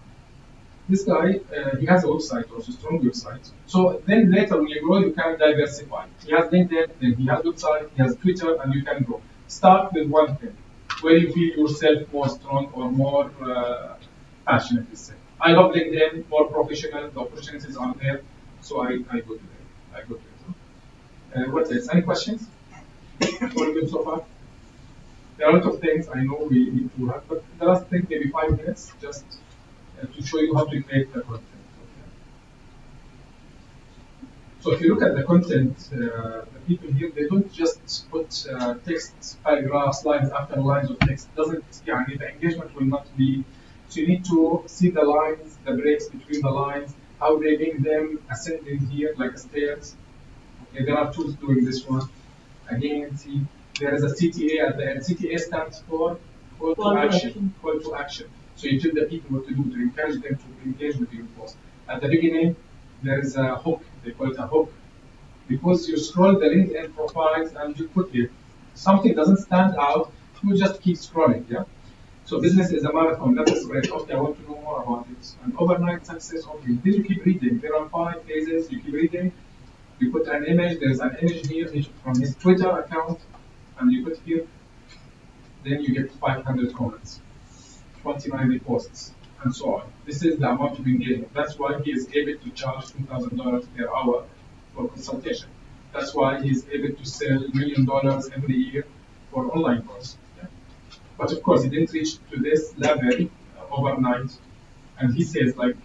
This guy, he has a website, also strong website. So then later when you grow, you can diversify. He has LinkedIn, then he has website, he has Twitter, and you can grow. Start with one thing, where you feel yourself more strong or more passionate, let's say. I love LinkedIn, more professional, the opportunities are there, so I go to there. What else? Any questions? All good so far? There are a lot of things I know we need to have, but the last thing, maybe 5 minutes, just to show you how to create the content. Okay. So if you look at the content, the people here, they don't just put text, paragraphs, lines after lines of text. The engagement will not be. So you need to see the lines, the breaks between the lines, how they make them ascending here like stairs. Okay, there are tools doing this one. Again, see, there is a CTA at the end. CTA stands for call to action. Call to action. So you tell the people what to do to encourage them to engage with your post. At the beginning, there is a hook. They call it a hook. Because you scroll the LinkedIn profiles and you put it, something doesn't stand out, you just keep scrolling. Yeah. So business is a marathon, not a sprint. Okay, I want to know more about it. And overnight success. Okay, then you keep reading. There are 5 phases. You keep reading. You put an image. There's an image here from his Twitter account, and you put here. Then you get 500 comments, 29 reposts, and so on. This is the amount of engagement. That's why he is able to charge $2,000 per hour for consultation. That's why he's able to sell $1 million every year for online course. Yeah. But of course, he didn't reach to this level overnight. And he says, like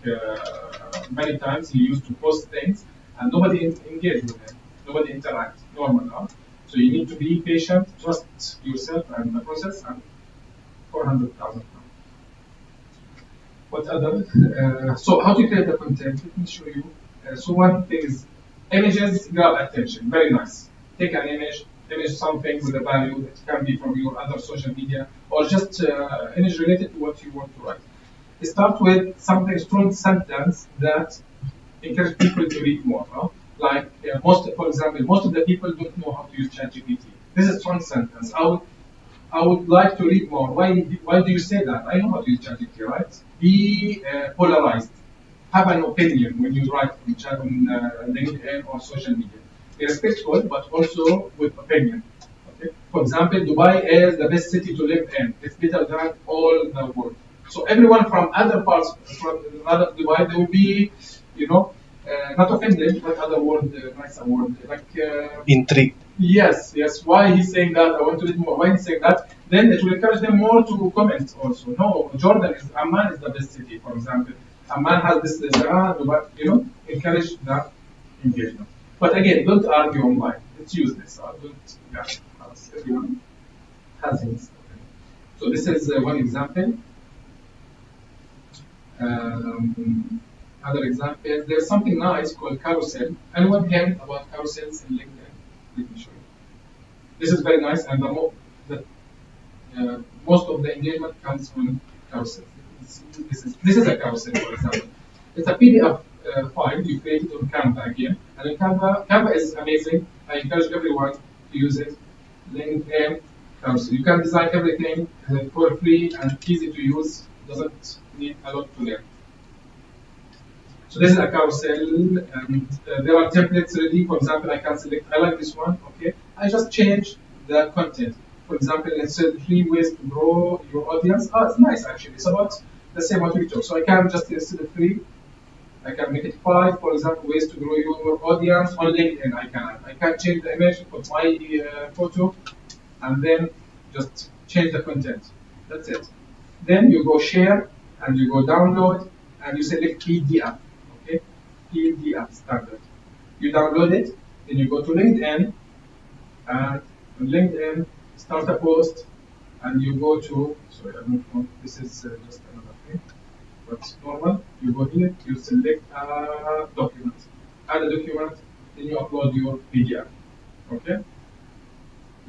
many times, he used to post things, and nobody engaged with him, nobody interact. Normal, huh? So you need to be patient, trust yourself and the process, and 400,000. What other? So how to create the content? Let me show you. So one thing is images grab attention. Very nice. Take an image something with a value that can be from your other social media, or just image related to what you want to write. Start with something strong sentence that encourage people to read more. Huh? Like for example, most of the people don't know how to use ChatGPT. This is a strong sentence. I would like to read more. Why do you say that? I know how to use ChatGPT, right? Be polarized. Have an opinion when you write on LinkedIn or social media. Be respectful, but also with opinion. Okay? For example, Dubai is the best city to live in. It's better than all the world. So everyone from other parts from other Dubai, they will be, not offended, but other word, nicer word, like intrigued. Yes. Why he's saying that? I want to read more. Why he's saying that? Then it will encourage them more to comment also. No, Amman is the best city, for example. Amman has this, but encourage that engagement. But again, don't argue online. It's useless. Everyone has his. So this is one example. Other example, there's something nice called carousel. Anyone heard about carousels in LinkedIn? Let me show you. This is very nice, and most of the engagement comes from carousel. This is a carousel, for example. It's a PDF file you created on Canva again, and in Canva is amazing. I encourage everyone to use it. LinkedIn carousel. You can design everything for free and easy to use. Doesn't need a lot to learn. So this is a carousel, and there are templates ready. For example, I can select, I like this one, okay. I just change the content. For example, instead of 3 ways to grow your audience. It's nice actually. It's about the same what we talk. So I can just, instead of 3, I can make it 5, for example, ways to grow your audience on LinkedIn. I can change the image, put my photo, and then just change the content. That's it. Then you go share, and you go download, and you select PDF. Okay, PDF standard. You download it, then you go to LinkedIn, and on LinkedIn, start a post, and you go to, sorry, I don't know, this is just another thing, but normal, you go here, you select a document, add a document, then you upload your PDF, okay?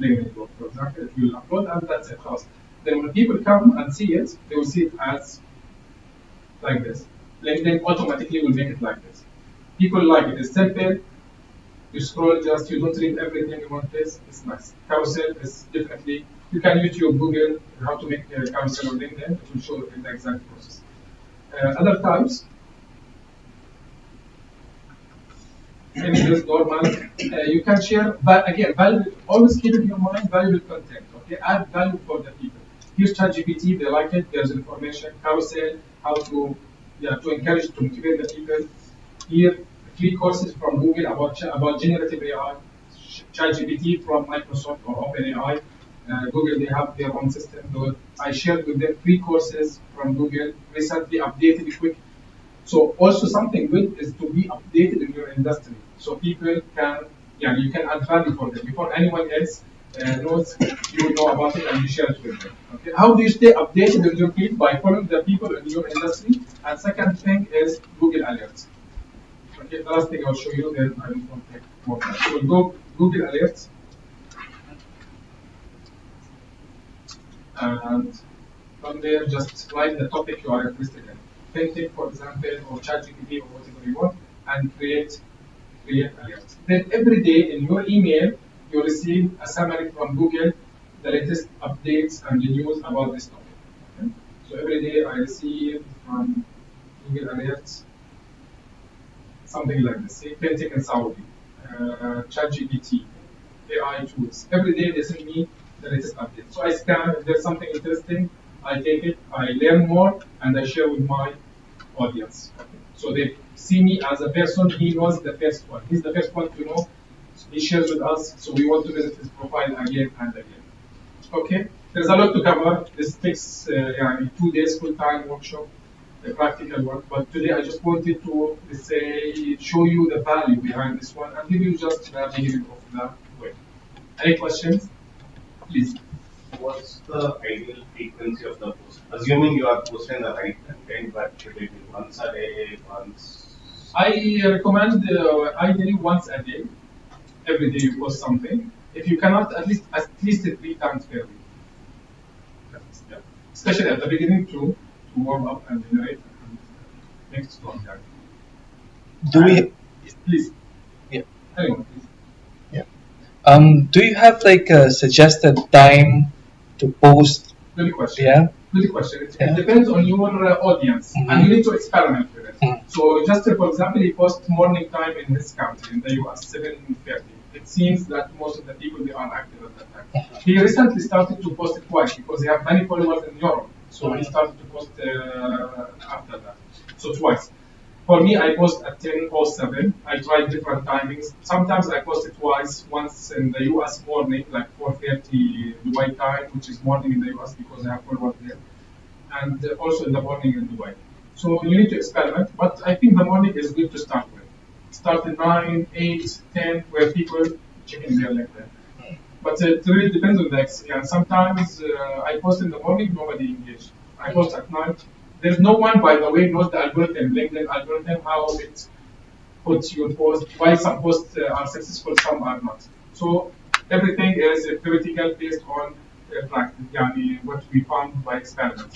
LinkedIn, for example, if you upload, and that's it, house. Then when people come and see it, they will see it as like this. LinkedIn automatically will make it like this. People like it. It's simple. You scroll just, you don't read everything in one place. It's nice. Carousel is definitely, you can YouTube, Google how to make a carousel on LinkedIn. It will show you the exact process. Other types, images, normal. You can share, but again, valuable, always keep in your mind valuable content. Okay, add value for the people. Here's ChatGPT, they like it. There's information. Carousel, how to encourage, to motivate the people. Here, free courses from Google about generative AI. ChatGPT from Microsoft or OpenAI. Google, they have their own system. I shared with them free courses from Google, recently updated quick. So also something good is to be updated in your industry. So people can, you can add value for them. Before anyone else knows, you will know about it and you share it with them. Okay? How do you stay updated in your field? By following the people in your industry. And second thing is Google Alerts. Okay, the last thing I'll show you, then I don't want to take more time. So we'll go Google Alerts. And from there, just write the topic you are interested in. Painting, for example, or ChatGPT or whatever you want, and create alerts. Then every day in your email, you receive a summary from Google, the latest updates and the news about this topic. Okay? So every day I receive from Google Alerts something like this. Say Painting in Saudi, ChatGPT, AI tools. Every day they send me the latest update. So I scan, if there's something interesting, I take it, I learn more, and I share with my audience. Okay. So they see me as a person, he knows the first one. He's the first one to know he shares with us, so we want to visit his profile again and again. Okay, there's a lot to cover. This takes 2 days full-time workshop, the practical work. But today I just wanted to, let's say, show you the value behind this one and give you just the beginning of the way. Any questions? Please. What's the ideal frequency of the post? Assuming you are posting the right content, but should it be once a day, once? I recommend ideally once a day. Every day you post something. If you cannot, at least 3 times per week. Yeah. Especially at the beginning to warm up and generate and make it stronger. Do we? Please. Yeah. Anyone, please. Do you have like a suggested time to post? Good question. Yeah. Good question. It Yeah. depends on your audience, Mhm. and you need to experiment with it. Mhm. So, just for example, he posts morning time in his country, in the US, 7:30. It seems that most of the people they are active at that time. He recently started to post it twice because he have many followers in Europe. So he started to post after that. So twice. For me, I post at 10:07. I try different timings. Sometimes I post it twice. Once in the US morning, like 4:30 Dubai time, which is morning in the US because I have followers there, and also in the morning in Dubai. So you need to experiment, but I think the morning is good to start with. Start at 9, 8, 10, where people checking their LinkedIn. But it really depends on the experience. Sometimes I post in the morning, nobody engaged. I post at night. There's no one, by the way, knows the algorithm, LinkedIn algorithm, how it puts your post, why some posts are successful, some are not. So everything is theoretical based on practice, what we found by experiment.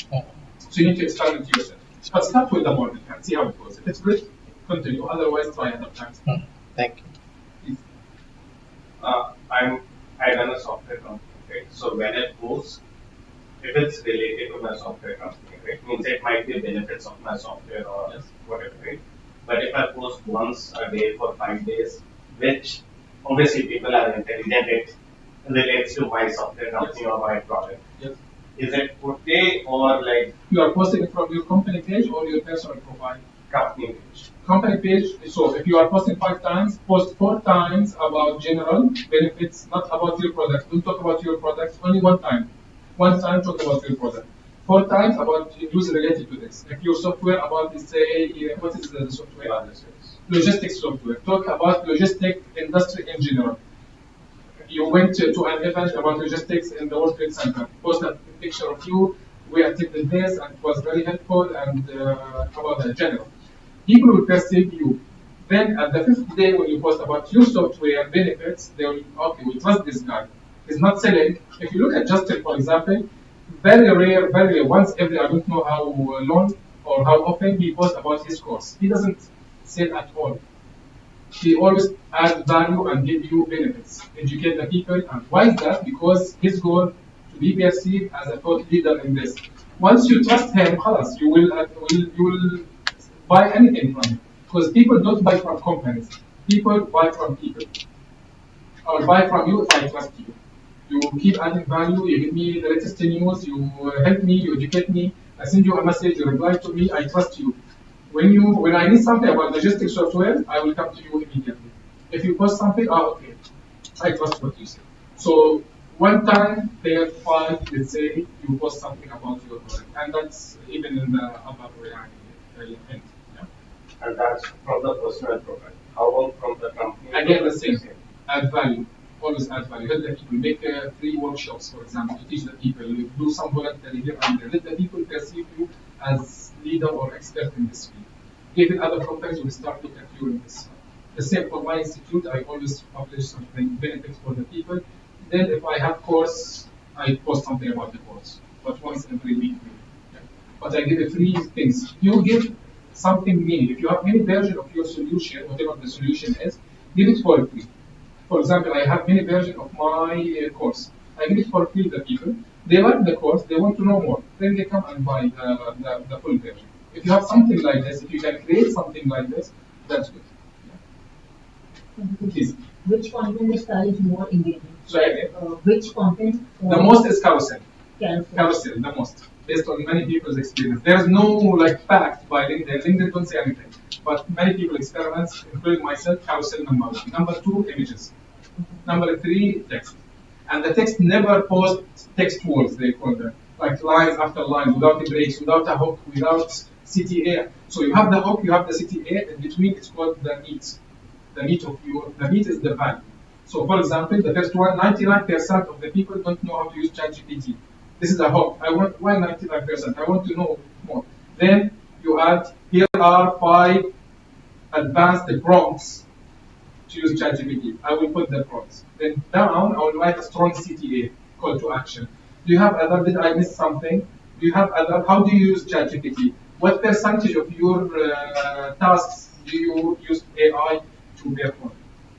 So you need to experiment yourself. But start with the morning and see how it goes. If it's good, continue. Otherwise, try other times. Thank you. Please. I run a software company, right? So when I post, if it's related to my software company, right, means it might be benefits of my software or Yes. whatever, right? But if I post once a day for 5 days, which obviously people are intelligent, it relates to my software company Yes. or my product. Yes. Is it okay or like You are posting it from your company page or your personal profile? company page? Company page, so if you are posting 5 times, post 4 times about general benefits, not about your product. Don't talk about your product, only 1 time. 1 time talk about your product. 4 times about use related to this. If your software about, let's say, what is the software? Logistics software. Talk about logistic industry in general. You went to an event about logistics in the World Trade Center. Post a picture of you. We attended this and it was very helpful and about the general. People will perceive you. Then at the 5th day when you post about your software benefits, they will, okay, we trust this guy. He's not selling. If you look at Justin, for example, very rare, once every, I don't know how long or how often he posts about his course. He doesn't sell at all. He always add value and give you benefits, educate the people. And why is that? Because his goal to be perceived as a thought leader in this. Once you trust him, خلاص, you will buy anything from him. Because people don't buy from companies. People buy from people. I will buy from you if I trust you. You keep adding value, you give me the latest news, you help me, you educate me, I send you a message, you reply to me, I trust you. When I need something about logistics software, I will come to you immediately. If you post something, okay, I trust what you say. So 1 time, per 5, let's say, you post something about your product. And that's even in the upper end. And that's from the personal profile. How about from the company? Again, the same. Add value. Always add value. Let the people make free workshops, for example, to teach the people. Do some voluntary here and there. Let the people perceive you as leader or expert in this field. Even other companies will start looking at you in this. The same for my institute. I always publish something benefits for the people. Then, if I have course, I post something about the course. But once every week. Yeah. But I give you 3 things. You give something mini. If you have any version of your solution, whatever the solution is, give it for free. For example, I have many versions of my course. I give it for free to the people. They like the course, they want to know more. Then they come and buy the full version. If you have something like this, if you can create something like this, that's good. Yeah. Please. Which content style is more engaging? So again, Which content? the most is carousel. Carousel. Carousel, the most. Based on many people's experience. There's no like fact by LinkedIn. LinkedIn don't say anything. But many people experiments, including myself, carousel number 1. Number 2, images. Number 3, text. And the text never posts text walls, they call them, like lines after lines, without breaks, without a hook, without CTA. So you have the hook, you have the CTA, and between it's called the meat. The meat is the value. So for example, the first one, 99% of the people don't know how to use ChatGPT. This is a hook. Why 99%? I want to know more. Then you add, here are 5 advanced prompts to use ChatGPT. I will put the prompts. Then down, I will write a strong CTA, call to action. Do you have other, did I miss something? Do you have other, how do you use ChatGPT? What percentage of your tasks do you use AI to perform?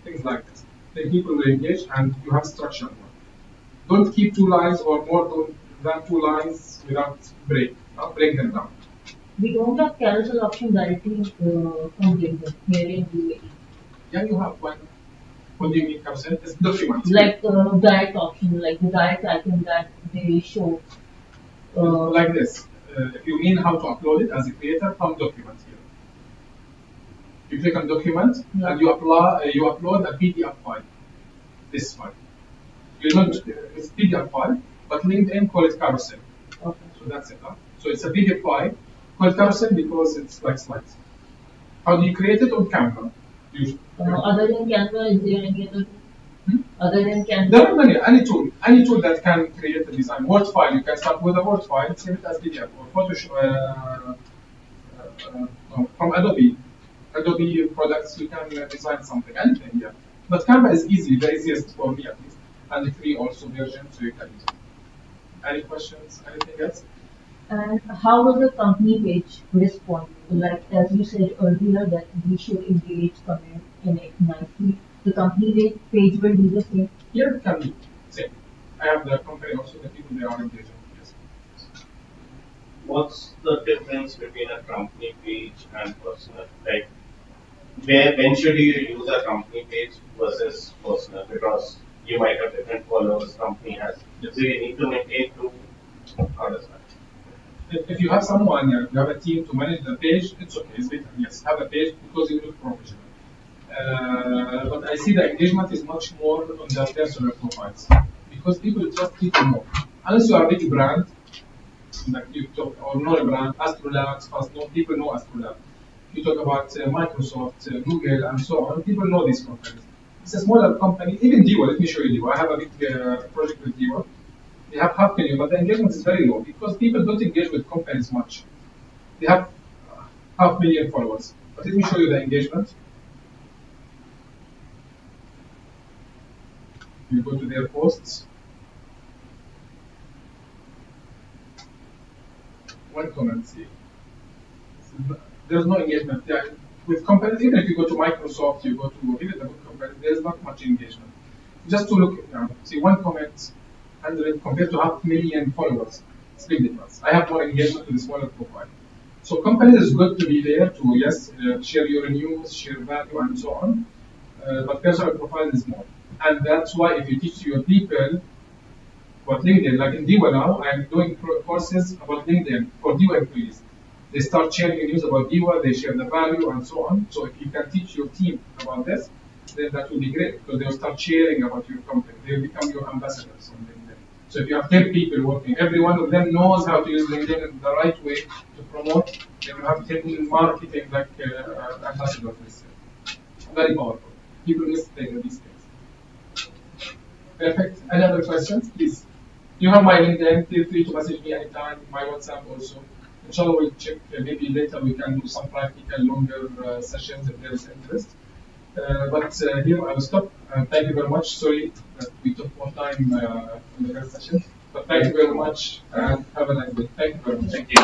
Things like this. Then people will engage and you have structured one. Don't keep 2 lines or more than 2 lines without break. Break them down. We don't have carousel option directly from LinkedIn here in UAE. Yeah, you have one. What do you mean carousel? It's documents. Like direct option, like the direct icon that they show. Like this. If you mean how to upload it as a creator, from document here. You click on document and you upload a PDF file. This file. You don't, it's PDF file, but LinkedIn call it carousel. Okay. So that's it. So it's a PDF file called carousel because it's like slides. How do you create it on Canva? Other than Canva, is there any other? Other than Canva? There are many, any tool that can create a design. Word file, you can start with a Word file, save it as PDF, or Photoshop, from Adobe products, you can design something, anything, yeah. But Canva is easy, the easiest for me at least, and the free also version, so you can use it. Any questions, anything else? And how will the company page respond? Like as you said earlier that we should engage, comment in it nicely. The company page will do the same. Here it can be same. I have the company also, the people they are engaging. Yes. What's the difference between a company page and personal? Like, when should you use a company page versus personal? Because you might have different followers, company has. Yes. So you need to maintain 2. How does that? If you have someone, you have a team to manage the page, it's okay, it's better. Yes, have a page because you look professional. But I see the engagement is much more on the personal profiles because people trust people more. Unless you are a big brand, like you talk, or not a brand, Astrolabs, Fastnode, people know Astrolabs. You talk about Microsoft, Google, and so on, people know these companies. It's a smaller company, even Diwa, let me show you Diwa. I have a big project with Diwa. They have 500,000, but the engagement is very low because people don't engage with companies much. They have 500,000 followers. But let me show you the engagement. You go to their posts. One comment, see. There's no engagement. Yeah, with companies, even if you go to Microsoft, you go to even the good companies, there's not much engagement. Just to look, see one comment, 100 compared to 500,000 followers. It's big difference. I have more engagement with a smaller profile. So companies is good to be there to, yes, share your news, share value, and so on. But personal profile is more. And that's why if you teach your people about LinkedIn, like in Diwa now, I'm doing courses about LinkedIn for Diwa employees. They start sharing news about Diwa, they share the value, and so on. So if you can teach your team about this, then that will be great because they'll start sharing about your company. They'll become your ambassadors on LinkedIn. So if you have 10 people working, every one of them knows how to use LinkedIn in the right way to promote, then you have 10 marketing like ambassadors. Very powerful. People miss these things. Perfect. Any other questions? Please. You have my LinkedIn. Feel free to message me anytime. My WhatsApp also. Inshallah, we'll check. Maybe later we can do some practical, longer sessions if there is interest. But here I will stop. Thank you very much. Sorry that we took more time in the first session. But thank you very much and have a nice day. Thank you very much. Thank you.